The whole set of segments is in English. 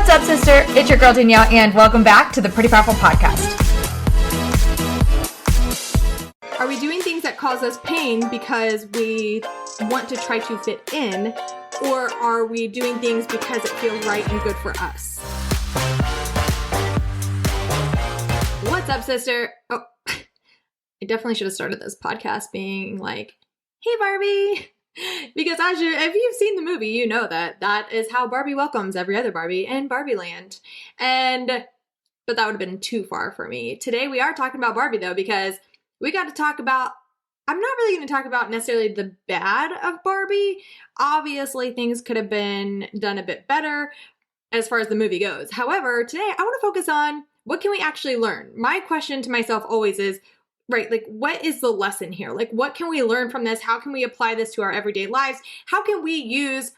What's up, sister? It's your girl, Danielle, and welcome back to the Pretty Powerful Podcast. Are we doing things that cause us pain because we want to try to fit in, or are we doing things because it feels right and good for us? What's up, sister? Oh, I definitely should have started this podcast being like, hey, Barbie. Because if you've seen the movie, you know that is how Barbie welcomes every other Barbie in Barbie Land. But that would have been too far for me. Today we are talking about Barbie, though, because we got to talk about, I'm not really going to talk about necessarily the bad of Barbie. Obviously, things could have been done a bit better as far as the movie goes. However, today I want to focus on what can we actually learn? My question to myself always is, right, like, what is the lesson here? Like, what can we learn from this? How can we apply this to our everyday lives? How can we use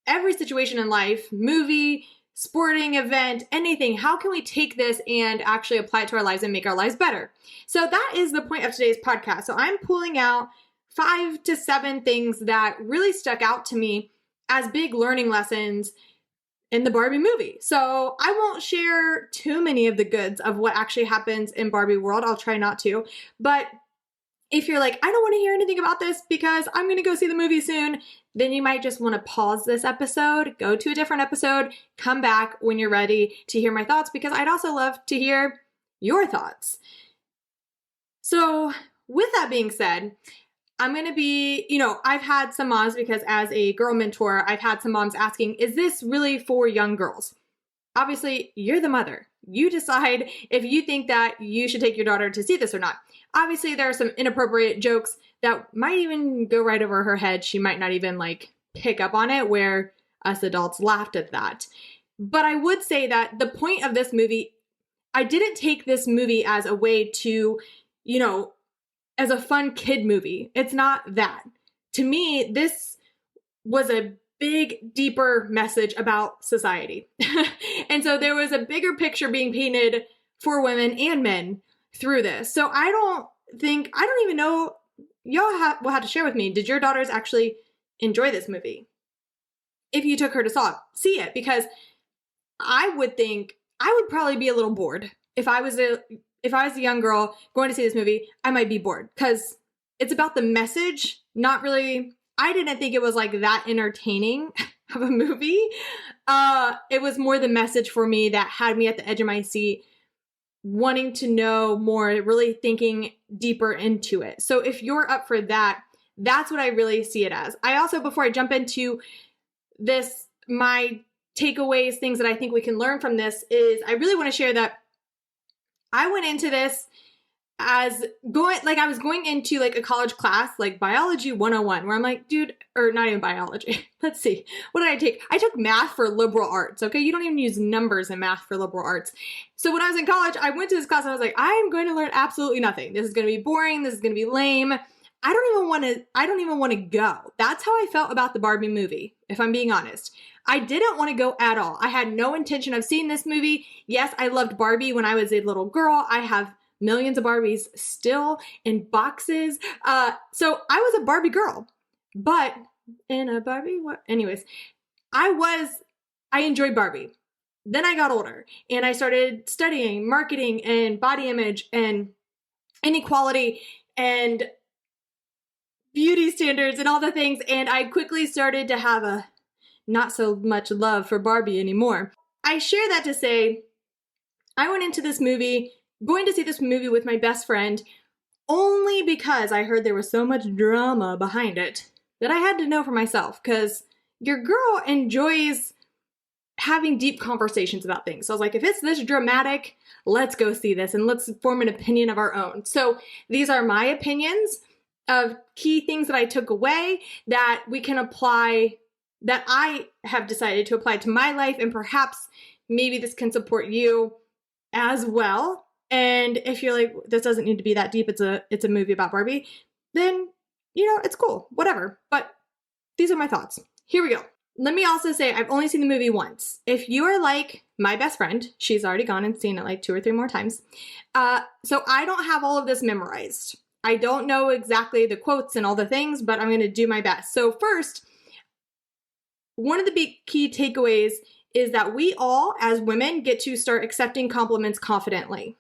every situation in life, movie, sporting event, anything? How can we take this and actually apply it to our lives and make our lives better? So that is the point of today's podcast. So I'm pulling out 5 to 7 things that really stuck out to me as big learning lessons in the Barbie movie. So I won't share too many of the goods of what actually happens in Barbie world. I'll try not to. But if you're like, I don't want to hear anything about this because I'm going to go see the movie soon, then you might just want to pause this episode, go to a different episode, come back when you're ready to hear my thoughts, because I'd also love to hear your thoughts. So with that being said, I'm going to be, I've had some moms, because as a girl mentor, I've had some moms asking, is this really for young girls? Obviously, you're the mother. You decide if you think that you should take your daughter to see this or not. Obviously, there are some inappropriate jokes that might even go right over her head. She might not even pick up on it, where us adults laughed at that. But I would say that the point of this movie, I didn't take this movie as a way to, as a fun kid movie. It's not that. To me, this was a big, deeper message about society. And so there was a bigger picture being painted for women and men through this. So I don't even know, y'all will have to share with me, did your daughters actually enjoy this movie? If you took her to see it, because I would think I would probably be a little bored. If I was a young girl going to see this movie, I might be bored, because it's about the message, not really. I didn't think it was that entertaining of a movie. It was more the message for me that had me at the edge of my seat, wanting to know more, really thinking deeper into it. So if you're up for that, that's what I really see it as. I also, before I jump into this, my takeaways, things that I think we can learn from this, is I really want to share that I went into this as I was going into a college class, biology 101, where I'm like, dude, or not even biology. Let's see. What did I take? I took math for liberal arts. Okay. You don't even use numbers in math for liberal arts. So when I was in college, I went to this class and I was like, I am going to learn absolutely nothing. This is going to be boring. This is going to be lame. I don't even want to go. That's how I felt about the Barbie movie, if I'm being honest. I didn't want to go at all. I had no intention of seeing this movie. Yes, I loved Barbie when I was a little girl. I have millions of Barbies still in boxes. So I was a Barbie girl, but in a Barbie, anyways, I enjoyed Barbie. Then I got older and I started studying marketing and body image and inequality and beauty standards and all the things. And I quickly started to have a not so much love for Barbie anymore. I share that to say, I went into this movie, going to see this movie with my best friend, only because I heard there was so much drama behind it that I had to know for myself, because your girl enjoys having deep conversations about things. So I was like, if it's this dramatic, let's go see this and let's form an opinion of our own. So these are my opinions of key things that I took away that we can apply, that I have decided to apply to my life, and perhaps maybe this can support you as well. And if you're like, this doesn't need to be that deep, it's a movie about Barbie, then, it's cool, whatever. But these are my thoughts. Here we go. Let me also say, I've only seen the movie once. If you are like my best friend, she's already gone and seen it 2 or 3 more times. So I don't have all of this memorized. I don't know exactly the quotes and all the things, but I'm going to do my best. So first, one of the big key takeaways is that we all, as women, get to start accepting compliments confidently.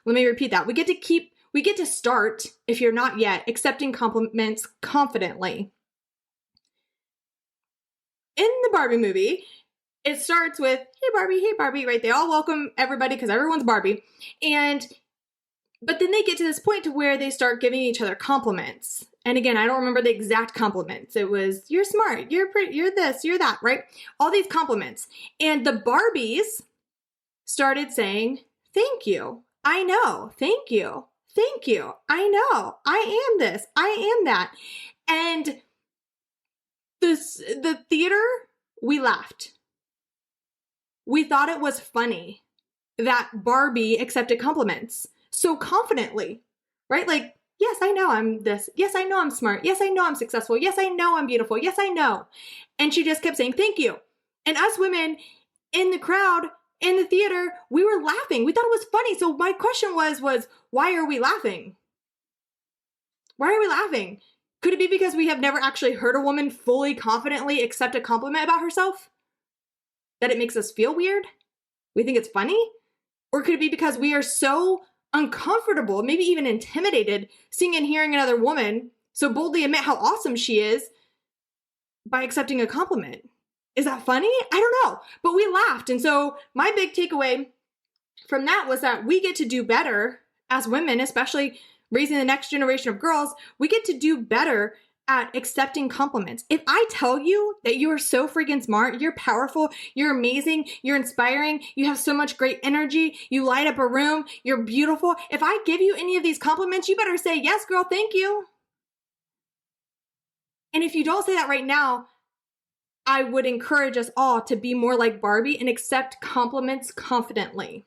Let me repeat that. We get to start, if you're not yet, accepting compliments confidently. In the Barbie movie, it starts with, hey Barbie, right? They all welcome everybody because everyone's Barbie. But then they get to this point to where they start giving each other compliments. And again, I don't remember the exact compliments. It was, you're smart, you're pretty, you're this, you're that, right? All these compliments. And the Barbies started saying, thank you. I know. Thank you. Thank you. I know. I am this. I am that. And the theater, we laughed. We thought it was funny that Barbie accepted compliments so confidently, right? Like, yes, I know I'm this. Yes, I know I'm smart. Yes, I know I'm successful. Yes, I know I'm beautiful. Yes, I know. And she just kept saying, thank you. And us women in the crowd, in the theater, we were laughing. We thought it was funny. So my question was, why are we laughing? Why are we laughing? Could it be because we have never actually heard a woman fully confidently accept a compliment about herself? That it makes us feel weird? We think it's funny? Or could it be because we are so uncomfortable, maybe even intimidated, seeing and hearing another woman so boldly admit how awesome she is by accepting a compliment? Is that funny? I don't know. But we laughed. And so my big takeaway from that was that we get to do better as women, especially raising the next generation of girls. We get to do better at accepting compliments. If I tell you that you are so freaking smart, you're powerful, you're amazing, you're inspiring, you have so much great energy, you light up a room, you're beautiful. If I give you any of these compliments, you better say, yes, girl, thank you. And if you don't say that right now, I would encourage us all to be more like Barbie and accept compliments confidently.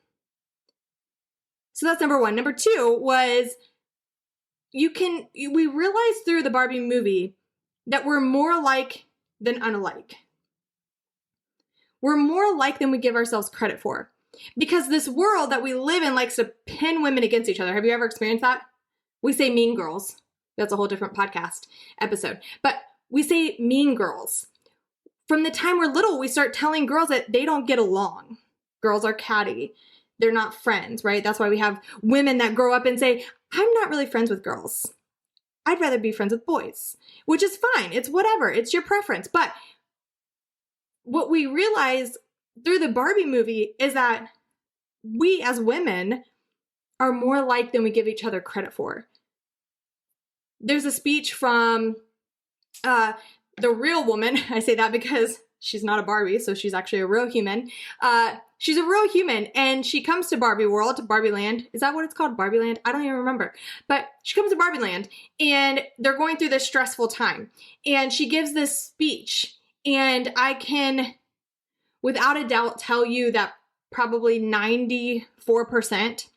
So that's number one. Number two was we realized through the Barbie movie that we're more alike than unalike. We're more alike than we give ourselves credit for. Because this world that we live in likes to pin women against each other. Have you ever experienced that? We say mean girls. That's a whole different podcast episode. But we say mean girls. From the time we're little, we start telling girls that they don't get along. Girls are catty. They're not friends, right? That's why we have women that grow up and say, I'm not really friends with girls. I'd rather be friends with boys, which is fine. It's whatever. It's your preference. But what we realize through the Barbie movie is that we as women are more alike than we give each other credit for. There's a speech from the real woman. I say that because she's not a Barbie, so she's actually a real human. She's a real human, and she comes to Barbie World, to Barbie Land. Is that what it's called? Barbie Land? I don't even remember. But she comes to Barbie Land, and they're going through this stressful time. And she gives this speech, and I can, without a doubt, tell you that probably 94%,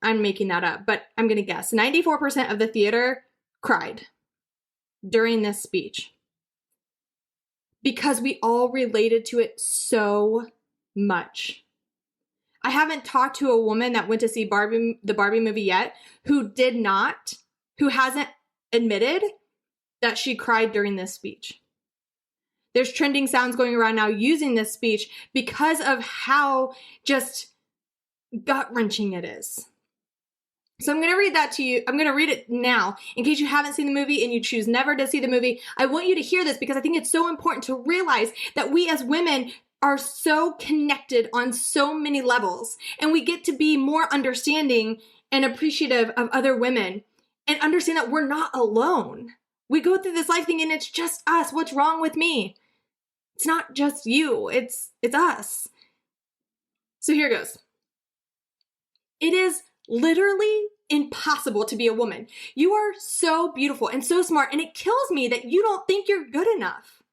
I'm making that up, but I'm going to guess, 94% of the theater cried during this speech. Because we all related to it so much. I haven't talked to a woman that went to see the Barbie movie yet who hasn't admitted that she cried during this speech. There's trending sounds going around now using this speech because of how just gut-wrenching it is. So I'm going to read that to you. I'm going to read it now. In case you haven't seen the movie and you choose never to see the movie, I want you to hear this because I think it's so important to realize that we as women are so connected on so many levels. And we get to be more understanding and appreciative of other women and understand that we're not alone. We go through this life thinking it's just us. What's wrong with me? It's not just you. It's us. So here goes. It is literally impossible to be a woman. You are so beautiful and so smart, and it kills me that you don't think you're good enough.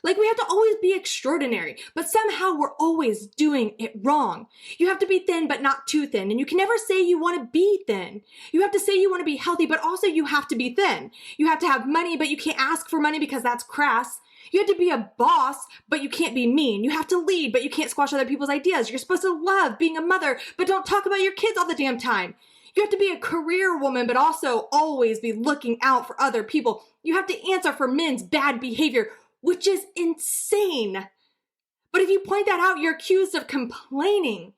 Like, we have to always be extraordinary, but somehow we're always doing it wrong. You have to be thin, but not too thin, and you can never say you want to be thin. You have to say you want to be healthy, but also you have to be thin. You have to have money, but you can't ask for money because that's crass. You have to be a boss, but you can't be mean. You have to lead, but you can't squash other people's ideas. You're supposed to love being a mother, but don't talk about your kids all the damn time. You have to be a career woman, but also always be looking out for other people. You have to answer for men's bad behavior, which is insane. But if you point that out, you're accused of complaining.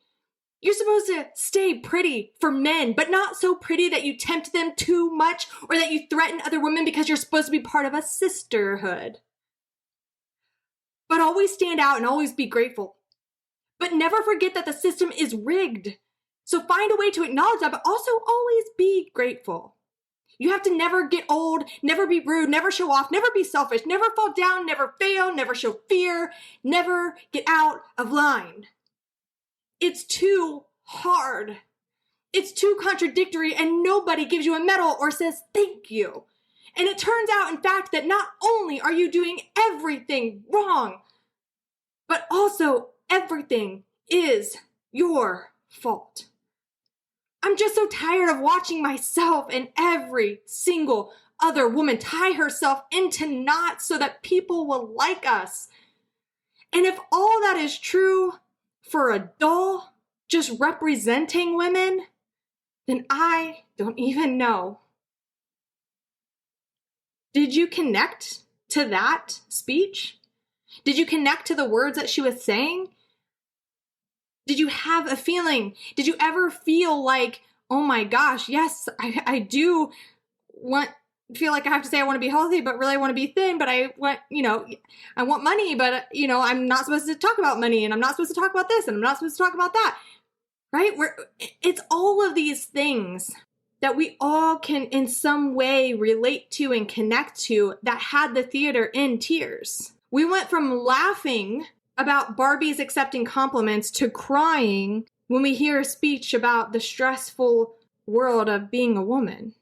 You're supposed to stay pretty for men, but not so pretty that you tempt them too much or that you threaten other women because you're supposed to be part of a sisterhood. But always stand out and always be grateful. But never forget that the system is rigged. So find a way to acknowledge that, but also always be grateful. You have to never get old, never be rude, never show off, never be selfish, never fall down, never fail, never show fear, never get out of line. It's too hard. It's too contradictory, and nobody gives you a medal or says thank you. And it turns out, in fact, that not only are you doing everything wrong, but also everything is your fault. I'm just so tired of watching myself and every single other woman tie herself into knots so that people will like us. And if all that is true for a doll just representing women, then I don't even know. Did you connect to that speech? Did you connect to the words that she was saying? Did you have a feeling? Did you ever feel like, oh my gosh, yes, I do feel like I have to say I want to be healthy, but really I want to be thin, but I want money, but I'm not supposed to talk about money, and I'm not supposed to talk about this, and I'm not supposed to talk about that, right? It's all of these things that we all can in some way relate to and connect to that had the theater in tears. We went from laughing about Barbies accepting compliments to crying when we hear a speech about the stressful world of being a woman.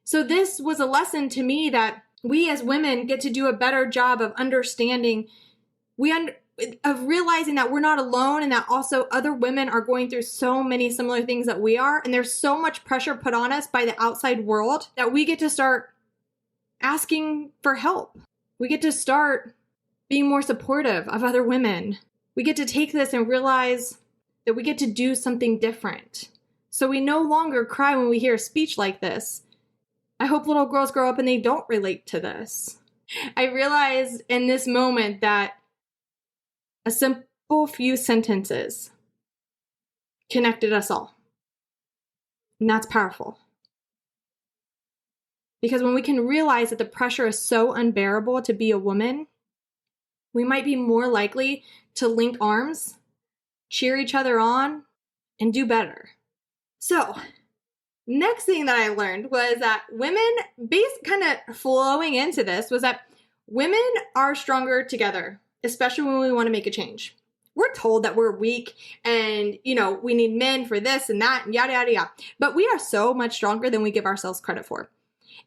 So this was a lesson to me that we as women get to do a better job of understanding, of realizing that we're not alone, and that also other women are going through so many similar things that we are. And there's so much pressure put on us by the outside world that we get to start asking for help. We get to start being more supportive of other women. We get to take this and realize that we get to do something different. So we no longer cry when we hear a speech like this. I hope little girls grow up and they don't relate to this. I realized in this moment that a simple few sentences connected us all. And that's powerful. Because when we can realize that the pressure is so unbearable to be a woman, we might be more likely to link arms, cheer each other on, and do better. So, next thing that I learned was that women, kind of flowing into this, was that women are stronger together, especially when we want to make a change. We're told that we're weak and, we need men for this and that and yada, yada, yada. But we are so much stronger than we give ourselves credit for.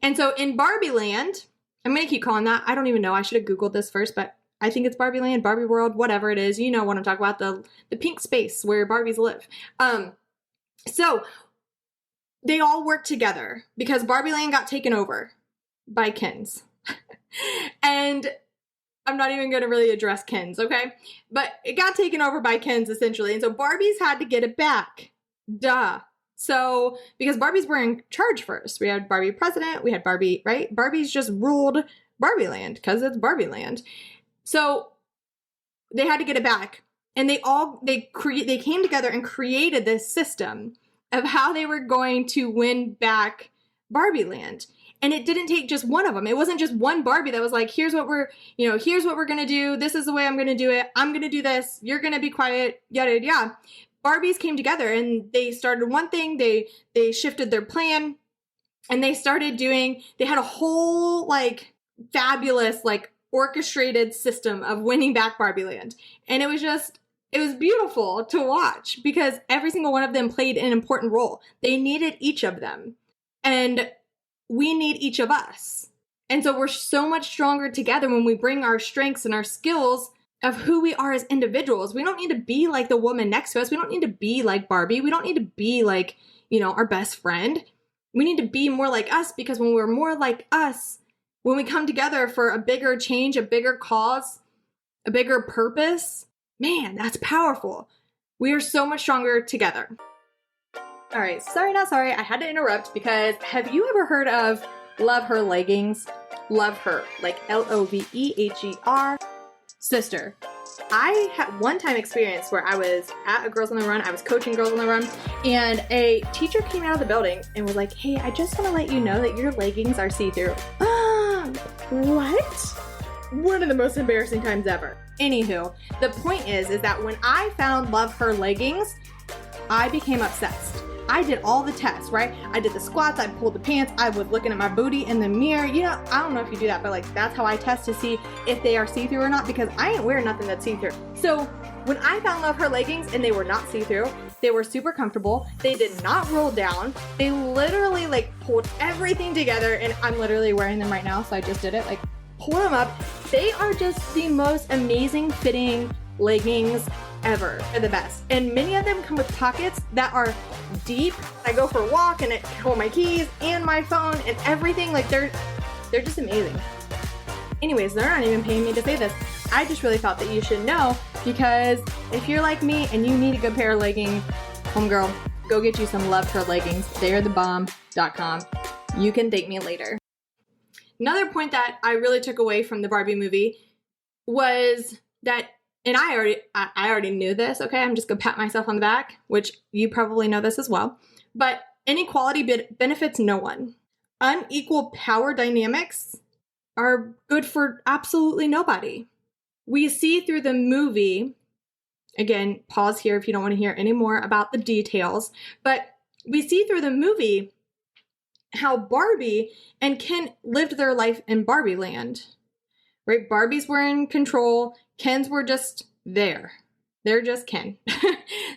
And so in Barbie Land, I'm going to keep calling that. I don't even know. I should have Googled this first, but I think it's Barbie Land, Barbie World, whatever it is. You know what I'm talking about, the pink space where Barbies live. So they all work together because Barbie Land got taken over by Kens. And I'm not even going to really address Kens, okay? But it got taken over by Kens, essentially. And so Barbies had to get it back. Duh. So, because Barbies were in charge first. We had Barbie president, we had Barbie, right? Barbies just ruled Barbie Land because it's Barbie Land. So they had to get it back. And they came together and created this system of how they were going to win back Barbie Land. And it didn't take just one of them. It wasn't just one Barbie that was like, here's what we're going to do. This is the way I'm going to do it. I'm going to do this. You're going to be quiet. Yada, yada, yada. Barbies came together and they started one thing. They shifted their plan and they had a whole fabulous, orchestrated system of winning back Barbie Land. And it was beautiful to watch because every single one of them played an important role. They needed each of them. And we need each of us. And so we're so much stronger together when we bring our strengths and our skills of who we are as individuals. We don't need to be like the woman next to us. We don't need to be like Barbie. We don't need to be like, our best friend. We need to be more like us, because when we're more like us, when we come together for a bigger change, a bigger cause, a bigger purpose, man, that's powerful. We are so much stronger together. All right, sorry, not sorry. I had to interrupt because have you ever heard of Love Her leggings? Love Her, like Loveher. Sister, I had one time experience where I was at a Girls on the Run, I was coaching Girls on the Run, and a teacher came out of the building and was like, hey, I just want to let you know that your leggings are see-through. What? One of the most embarrassing times ever. Anywho, the point is that when I found Love Her leggings, I became obsessed. I did all the tests, right? I did the squats, I pulled the pants, I was looking at my booty in the mirror. You know, I don't know if you do that, but like that's how I test to see if they are see-through or not, because I ain't wearing nothing that's see-through. So when I found Love Her leggings and they were not see-through, they were super comfortable, they did not roll down, they literally like pulled everything together, and I'm literally wearing them right now, so I just did it, like pull them up. They are just the most amazing fitting leggings ever. They're the best. And many of them come with pockets that are deep. I go for a walk and I hold my keys and my phone and everything. Like they're just amazing. Anyways, they're not even paying me to say this. I just really felt that you should know, because if you're like me and you need a good pair of leggings, homegirl, go get you some Love Her leggings. They're thebomb.com. You can thank me later. Another point that I really took away from the Barbie movie was that, and I already knew this, okay? I'm just gonna pat myself on the back, which you probably know this as well. But inequality benefits no one. Unequal power dynamics are good for absolutely nobody. We see through the movie, again, pause here if you don't want to hear any more about the details, but we see through the movie how Barbie and Ken lived their life in Barbie land, right? Barbies were in control. Kens were just there. They're just Ken.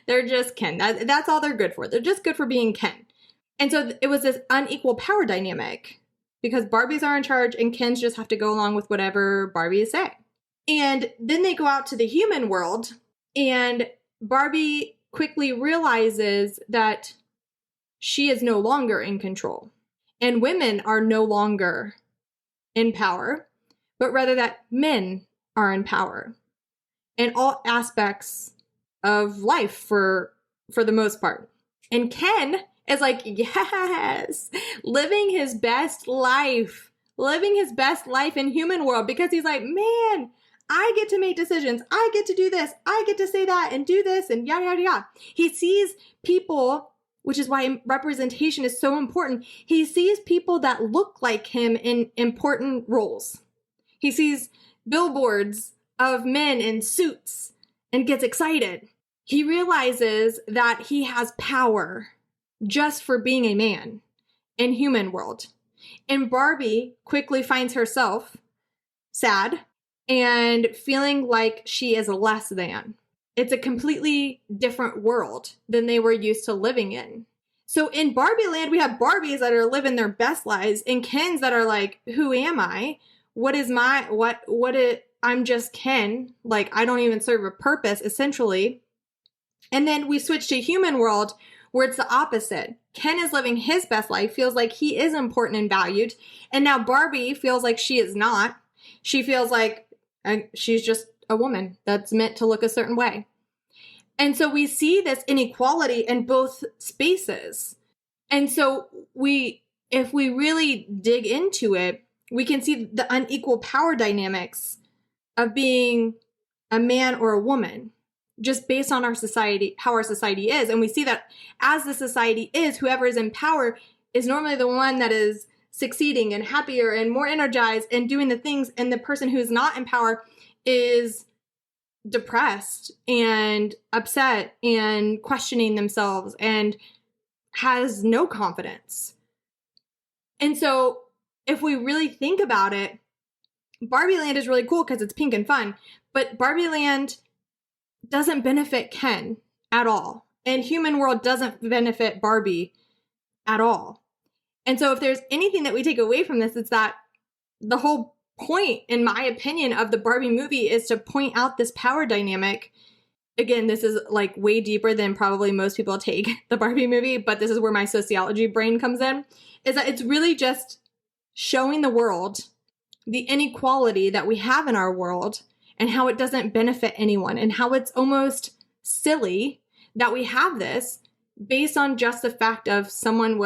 They're just Ken. That's all they're good for. They're just good for being Ken. And so it was this unequal power dynamic because Barbies are in charge and Kens just have to go along with whatever Barbies say. And then they go out to the human world, and Barbie quickly realizes that she is no longer in control. And women are no longer in power, but rather that men are in power in all aspects of life for the most part. And Ken is like, yes, living his best life in human world, because he's like, man, I get to make decisions. I get to do this. I get to say that and do this and yada, yada, yada. He sees people, which is why representation is so important. He sees people that look like him in important roles. He sees billboards of men in suits and gets excited. He realizes that he has power just for being a man in human world. And Barbie quickly finds herself sad and feeling like she is less than. It's a completely different world than they were used to living in. So in Barbie land, we have Barbies that are living their best lives and Kens that are like, who am I? What is my, I'm just Ken. Like, I don't even serve a purpose, essentially. And then we switch to human world where it's the opposite. Ken is living his best life, feels like he is important and valued. And now Barbie feels like she is not. She feels like she's just a woman that's meant to look a certain way. And so we see this inequality in both spaces. And so if we really dig into it, we can see the unequal power dynamics of being a man or a woman, just based on our society, how our society is. And we see that as the society is, whoever is in power is normally the one that is succeeding and happier and more energized and doing the things. And the person who's not in power is depressed and upset and questioning themselves and has no confidence. And so if we really think about it, Barbie Land is really cool because it's pink and fun, but Barbie Land doesn't benefit Ken at all. And human world doesn't benefit Barbie at all. And so if there's anything that we take away from this, it's that the whole point, in my opinion, of the Barbie movie is to point out this power dynamic. Again, this is like way deeper than probably most people take the Barbie movie, but this is where my sociology brain comes in, is that it's really just showing the world the inequality that we have in our world and how it doesn't benefit anyone and how it's almost silly that we have this based on just the fact of someone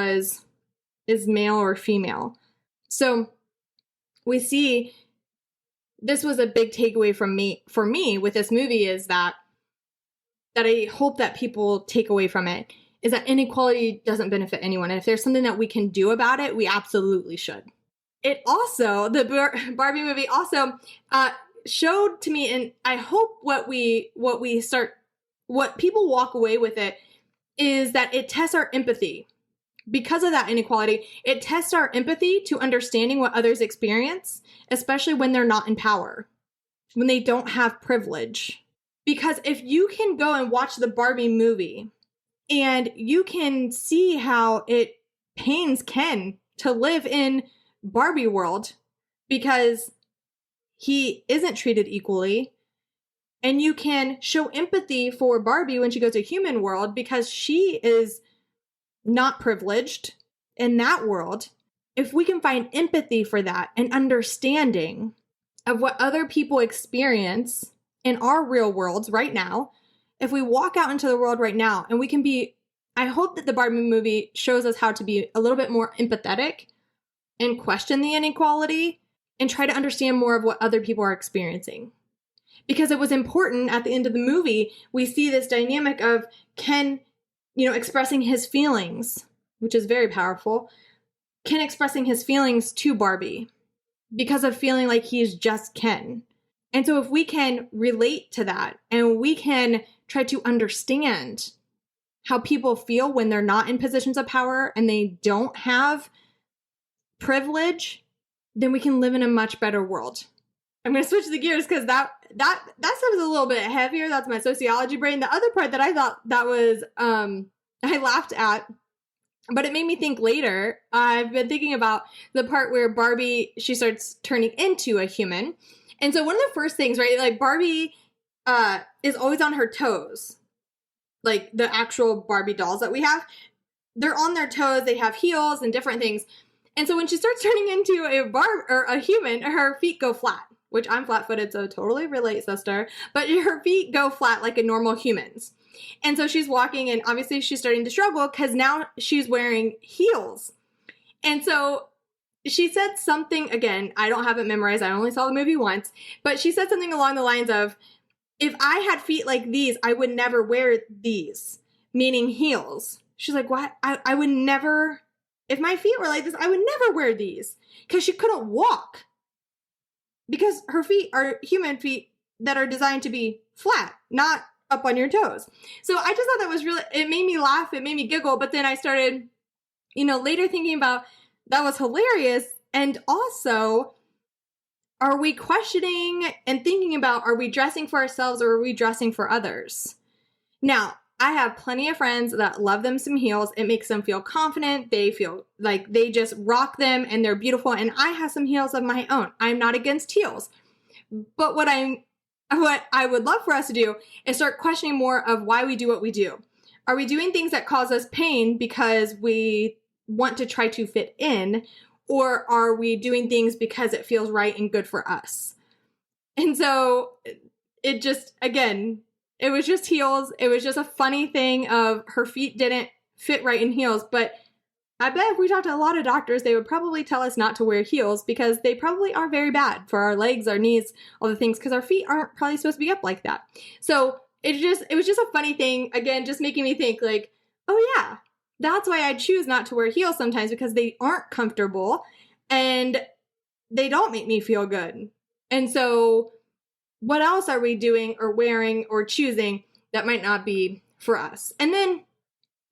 is male or female. So we see this was a big takeaway for me with this movie is that I hope that people take away from it is that inequality doesn't benefit anyone. And if there's something that we can do about it, we absolutely should. It also, the Barbie movie also showed to me, and I hope what people walk away with it is that it tests our empathy. Because of that inequality, it tests our empathy to understanding what others experience, especially when they're not in power, when they don't have privilege. Because if you can go and watch the Barbie movie and you can see how it pains Ken to live in Barbie world because he isn't treated equally, and you can show empathy for Barbie when she goes to human world because she is not privileged in that world. If we can find empathy for that and understanding of what other people experience in our real worlds right now, if we walk out into the world right now and we can be, I hope that the Barbie movie shows us how to be a little bit more empathetic and question the inequality and try to understand more of what other people are experiencing. Because it was important at the end of the movie, we see this dynamic of Ken, expressing his feelings, which is very powerful. Ken expressing his feelings to Barbie because of feeling like he's just Ken. And so if we can relate to that and we can try to understand how people feel when they're not in positions of power and they don't have privilege, then we can live in a much better world. I'm going to switch the gears because that stuff is a little bit heavier. That's my sociology brain. The other part that I thought that was, I laughed at, but it made me think later. I've been thinking about the part where Barbie, she starts turning into a human. And so one of the first things, right, like Barbie is always on her toes. Like the actual Barbie dolls that we have, they're on their toes. They have heels and different things. And so when she starts turning into a human, her feet go flat. Which I'm flat-footed, so totally relate, sister. But her feet go flat like a normal human's. And so she's walking, and obviously she's starting to struggle because now she's wearing heels. And so she said something, again, I don't have it memorized. I only saw the movie once. But she said something along the lines of, if I had feet like these, I would never wear these, meaning heels. She's like, what? I would never, if my feet were like this, I would never wear these because she couldn't walk. Because her feet are human feet that are designed to be flat, not up on your toes. So I just thought that was really, it made me laugh, it made me giggle, but then I started, later thinking about, that was hilarious. And also, are we questioning and thinking about, are we dressing for ourselves or are we dressing for others? Now, I have plenty of friends that love them some heels. It makes them feel confident. They feel like they just rock them and they're beautiful. And I have some heels of my own. I'm not against heels. But what I would love for us to do is start questioning more of why we do what we do. Are we doing things that cause us pain because we want to try to fit in? Or are we doing things because it feels right and good for us? And so it just, again, it was just heels. It was just a funny thing of her feet didn't fit right in heels. But I bet if we talked to a lot of doctors, they would probably tell us not to wear heels because they probably are very bad for our legs, our knees, all the things, because our feet aren't probably supposed to be up like that. So it was just a funny thing, again, just making me think like, oh yeah, that's why I choose not to wear heels sometimes, because they aren't comfortable and they don't make me feel good. And so what else are we doing or wearing or choosing that might not be for us? And then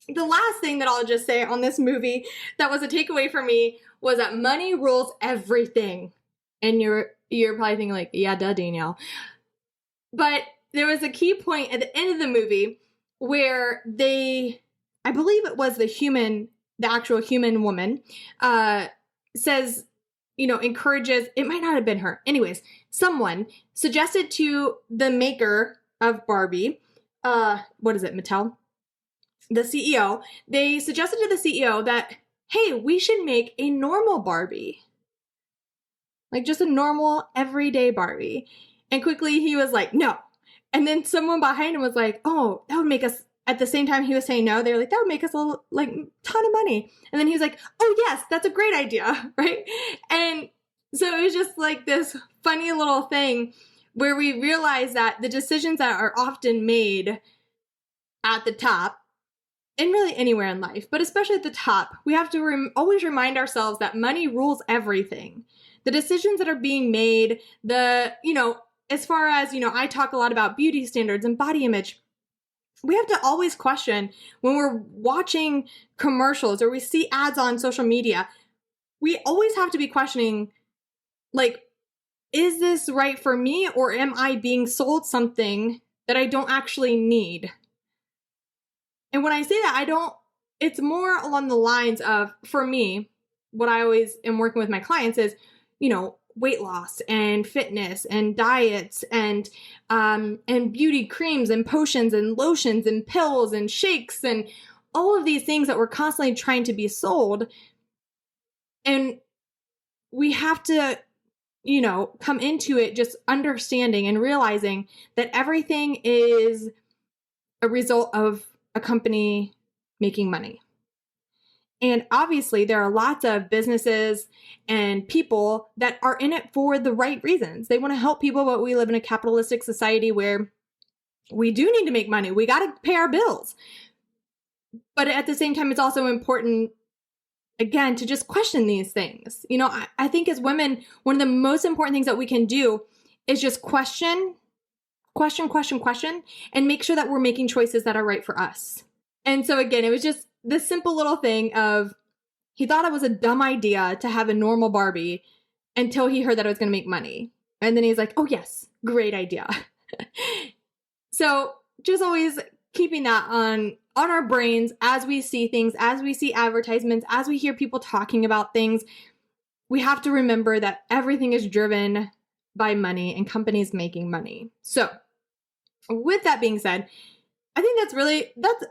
the last thing that I'll just say on this movie that was a takeaway for me was that money rules everything. And you're probably thinking like, yeah, duh, Danielle. But there was a key point at the end of the movie where I believe it was the actual human woman, says, encourages, it might not have been her. Anyways, someone suggested to the maker of Barbie, what is it, Mattel? The CEO, they suggested to the CEO that, hey, we should make a normal Barbie. Like just a normal, everyday Barbie. And quickly he was like, no. And then someone behind him was like, oh, that would make us, at the same time he was saying no, they were like, that would make us a ton of money. And then he was like, oh yes, that's a great idea, right? And So it was just like this funny little thing where we realize that the decisions that are often made at the top, and really anywhere in life, but especially at the top, we have to always remind ourselves that money rules everything. The decisions that are being made, as far as, I talk a lot about beauty standards and body image. We have to always question when we're watching commercials or we see ads on social media. We always have to be questioning, like, is this right for me, or am I being sold something that I don't actually need? And when I say that, it's more along the lines of, for me, what I always am working with my clients is, weight loss and fitness and diets and beauty creams and potions and lotions and pills and shakes and all of these things that we're constantly trying to be sold. And we have to, come into it just understanding and realizing that everything is a result of a company making money. And obviously, there are lots of businesses and people that are in it for the right reasons. They want to help people, but we live in a capitalistic society where we do need to make money. We got to pay our bills. But at the same time, it's also important, again, to just question these things. I think as women, one of the most important things that we can do is just question, and make sure that we're making choices that are right for us. And so again, it was just this simple little thing of, he thought it was a dumb idea to have a normal Barbie until he heard that it was going to make money. And then he's like, oh yes, great idea. So just always keeping that on our brains as we see things, as we see advertisements, as we hear people talking about things. We have to remember that everything is driven by money and companies making money. So with that being said, I think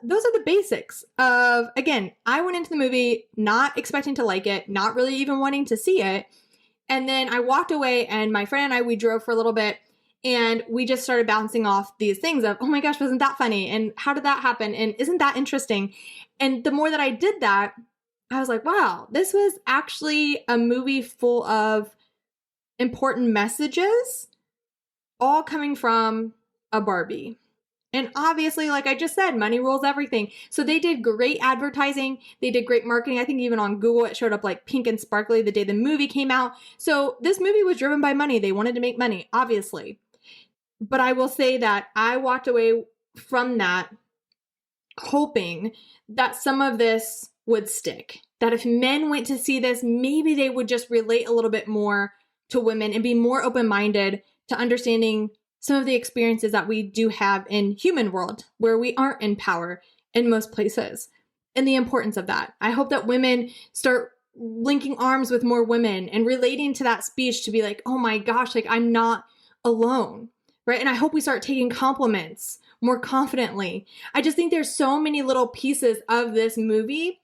those are the basics of, again, I went into the movie not expecting to like it, not really even wanting to see it. And then I walked away, and my friend and I, we drove for a little bit, and we just started bouncing off these things of, oh my gosh, wasn't that funny? And how did that happen? And isn't that interesting? And the more that I did that, I was like, wow, this was actually a movie full of important messages, all coming from a Barbie. And obviously, like I just said, money rules everything. So they did great advertising. They did great marketing. I think even on Google, it showed up like pink and sparkly the day the movie came out. So this movie was driven by money. They wanted to make money, obviously. But I will say that I walked away from that hoping that some of this would stick. That if men went to see this, maybe they would just relate a little bit more to women and be more open-minded to understanding some of the experiences that we do have in human world where we aren't in power in most places, and the importance of that. I hope that women start linking arms with more women and relating to that speech to be like, oh my gosh, like I'm not alone, right? And I hope we start taking compliments more confidently. I just think there's so many little pieces of this movie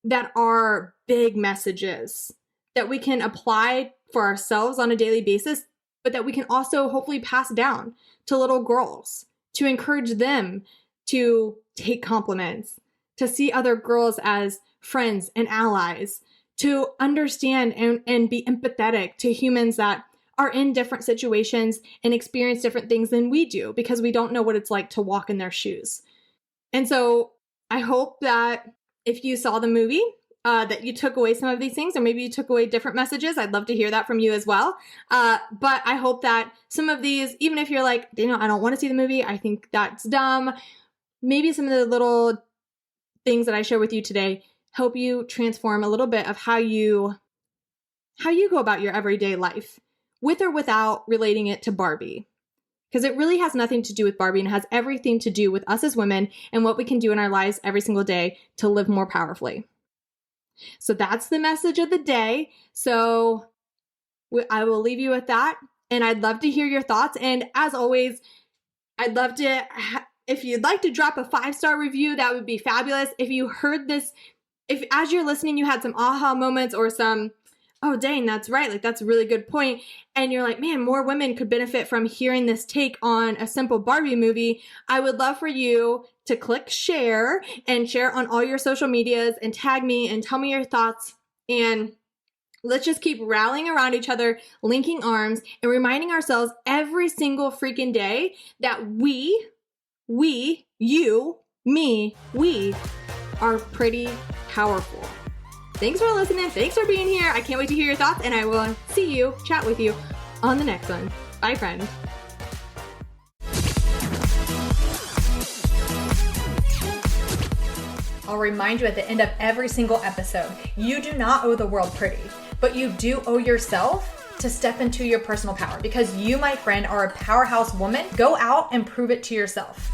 that are big messages that we can apply for ourselves on a daily basis, but that we can also hopefully pass down to little girls to encourage them to take compliments, to see other girls as friends and allies, to understand and be empathetic to humans that are in different situations and experience different things than we do because we don't know what it's like to walk in their shoes. And so I hope that if you saw the movie, that you took away some of these things, or maybe you took away different messages. I'd love to hear that from you as well. But I hope that some of these, even if you're like, Danielle, I don't want to see the movie, I think that's dumb, maybe some of the little things that I share with you today help you transform a little bit of how you go about your everyday life, with or without relating it to Barbie. Because it really has nothing to do with Barbie and has everything to do with us as women and what we can do in our lives every single day to live more powerfully. So that's the message of the day. So I will leave you with that. And I'd love to hear your thoughts. And as always, I'd love to, if you'd like to drop a 5-star review, that would be fabulous. If you heard this, if as you're listening, you had some aha moments or some, oh, dang, that's right. Like, that's a really good point. And you're like, man, more women could benefit from hearing this take on a simple Barbie movie. I would love for you to click share and share on all your social medias and tag me and tell me your thoughts. And Let's just keep rallying around each other, linking arms, and reminding ourselves every single freaking day that we, you, me, we are pretty powerful. Thanks for listening. Thanks for being here. I can't wait to hear your thoughts, and I will see you, chat with you on the next one. Bye, friend. I'll remind you at the end of every single episode, you do not owe the world pretty, but you do owe yourself to step into your personal power because you, my friend, are a powerhouse woman. Go out and prove it to yourself.